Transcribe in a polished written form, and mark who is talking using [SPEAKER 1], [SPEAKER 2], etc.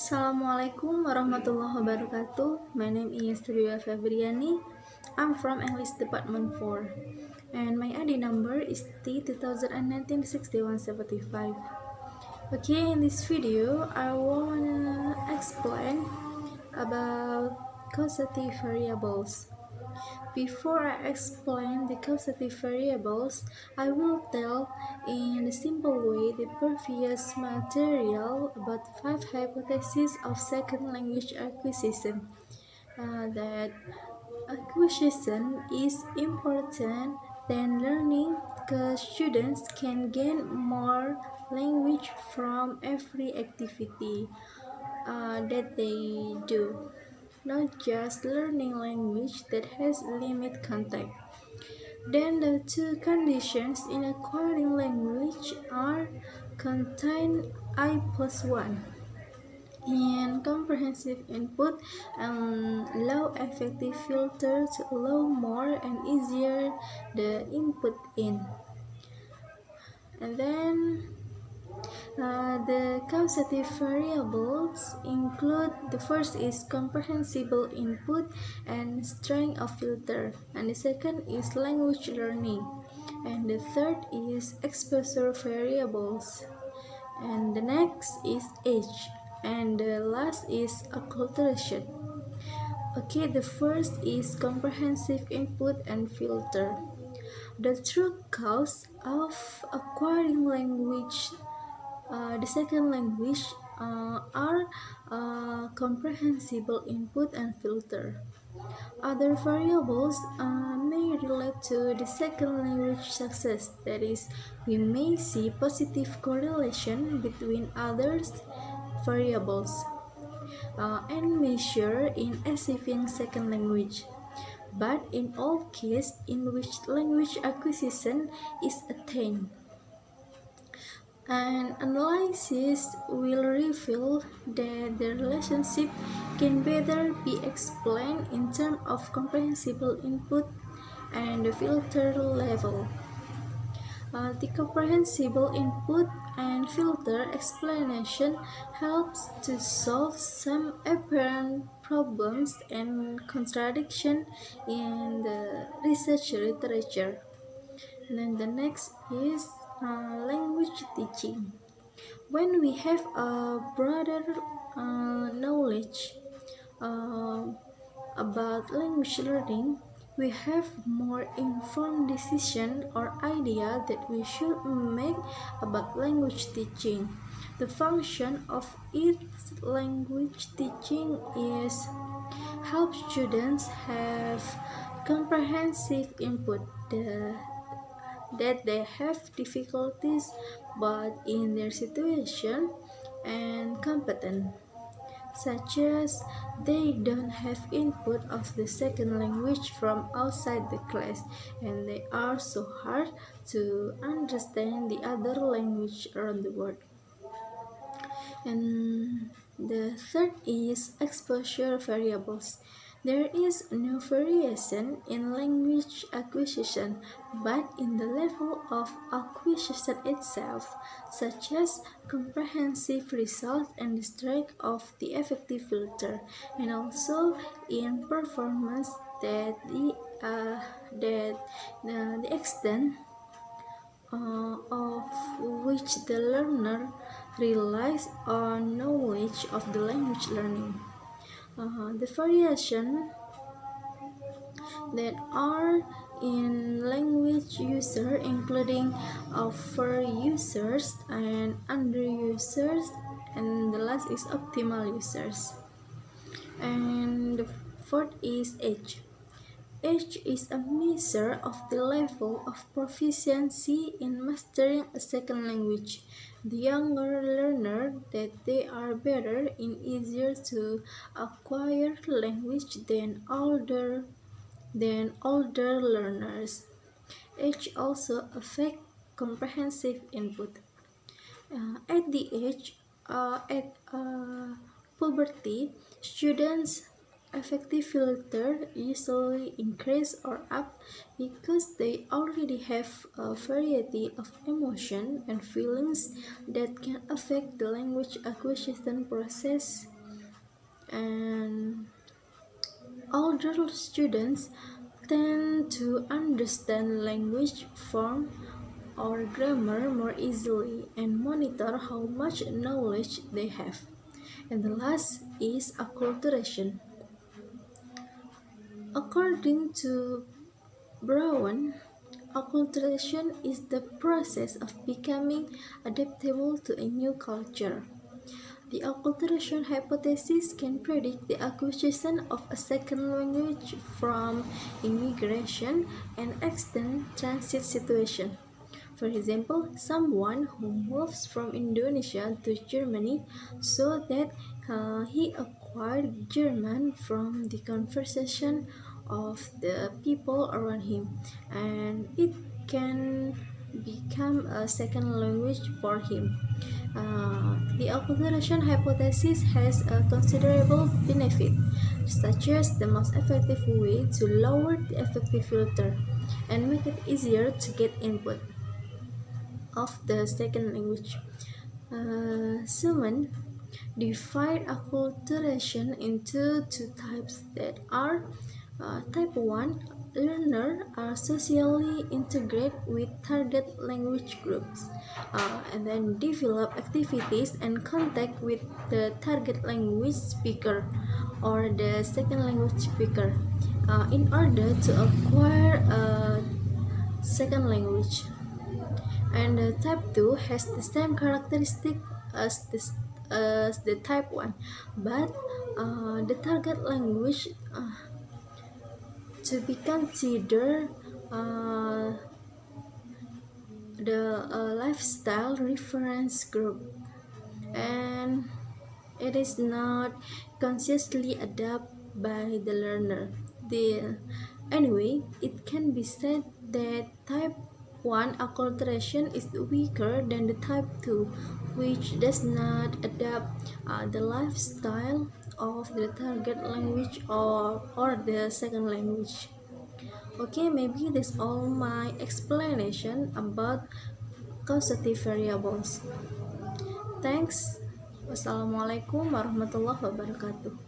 [SPEAKER 1] Assalamualaikum warahmatullahi wabarakatuh. My name is Habibah Febriyani. I'm from English Department 4 and my ID number is T2019-6175. Okay, in this video I wanna explain about causative variables. Before I explain the causative variables, I will tell in a simple way the previous material about 5 hypotheses of second language acquisition. That acquisition is important than learning because students can gain more language from every activity that they do, not just learning language that has limited contact. Then the two conditions in acquiring language are contain I plus 1 in comprehensive input and low effective filter to allow more and easier the input in. And then the causative variables include the first is comprehensible input and strength of filter, and the second is language learning, and the third is exposure variables, and the next is age, and the last is acculturation. Okay, the first is comprehensive input and filter. The true cause of acquiring language the second language are comprehensible input and filter. Other variables may relate to the second language success. That is, we may see positive correlation between others variables and measure in achieving second language. But in all cases in which language acquisition is attained, an analysis will reveal that the relationship can better be explained in terms of comprehensible input and the filter level. The comprehensible input and filter explanation helps to solve some apparent problems and contradiction in the research literature. And then the next is language teaching. When we have a broader knowledge uh, about language learning, we have more informed decision or idea that we should make about language teaching. The function of each language teaching is help students have comprehensive input that they have difficulties but in their situation and competent, such as they don't have input of the second language from outside the class and they are so hard to understand the other language around the world. And the third is exposure variables. There is no variation in language acquisition, but in the level of acquisition itself, such as comprehensive result and the strength of the effective filter, and also in performance the extent of which the learner relies on knowledge of the language learning. The variation that are in language user including over users and under users, and the last is optimal users. And the fourth is age. Age is a measure of the level of proficiency in mastering a second language. The younger learner that they are better and easier to acquire language than older learners. Age also affects comprehensive input. At the age at puberty, students' affective filter usually increase or up because they already have a variety of emotion and feelings that can affect the language acquisition process And older students tend to understand language form or grammar more easily and monitor how much knowledge they have. And the last is acculturation. According to Brown, acculturation is the process of becoming adaptable to a new culture. The acculturation hypothesis can predict the acquisition of a second language from immigration and extend transit situation. For example, someone who moves from Indonesia to Germany so that he acquired German from the conversation of the people around him, and it can become a second language for him. The acculturation hypothesis has a considerable benefit, such as the most effective way to lower the effective filter and make it easier to get input of the second language. Suman divide acculturation into two types that are type 1 learner are socially integrate with target language groups and then develop activities and contact with the target language speaker or the second language speaker in order to acquire a second language. And type 2 has the same characteristic as the type 1, but the target language to be considered uh, the lifestyle reference group, and it is not consciously adapted by the learner. Anyway, it can be said that type 1 acculturation is weaker than the type 2, which does not adapt the lifestyle of the target language or the second language. Okay, maybe that's all my explanation about causative variables. Thanks. Wassalamualaikum warahmatullahi wabarakatuh.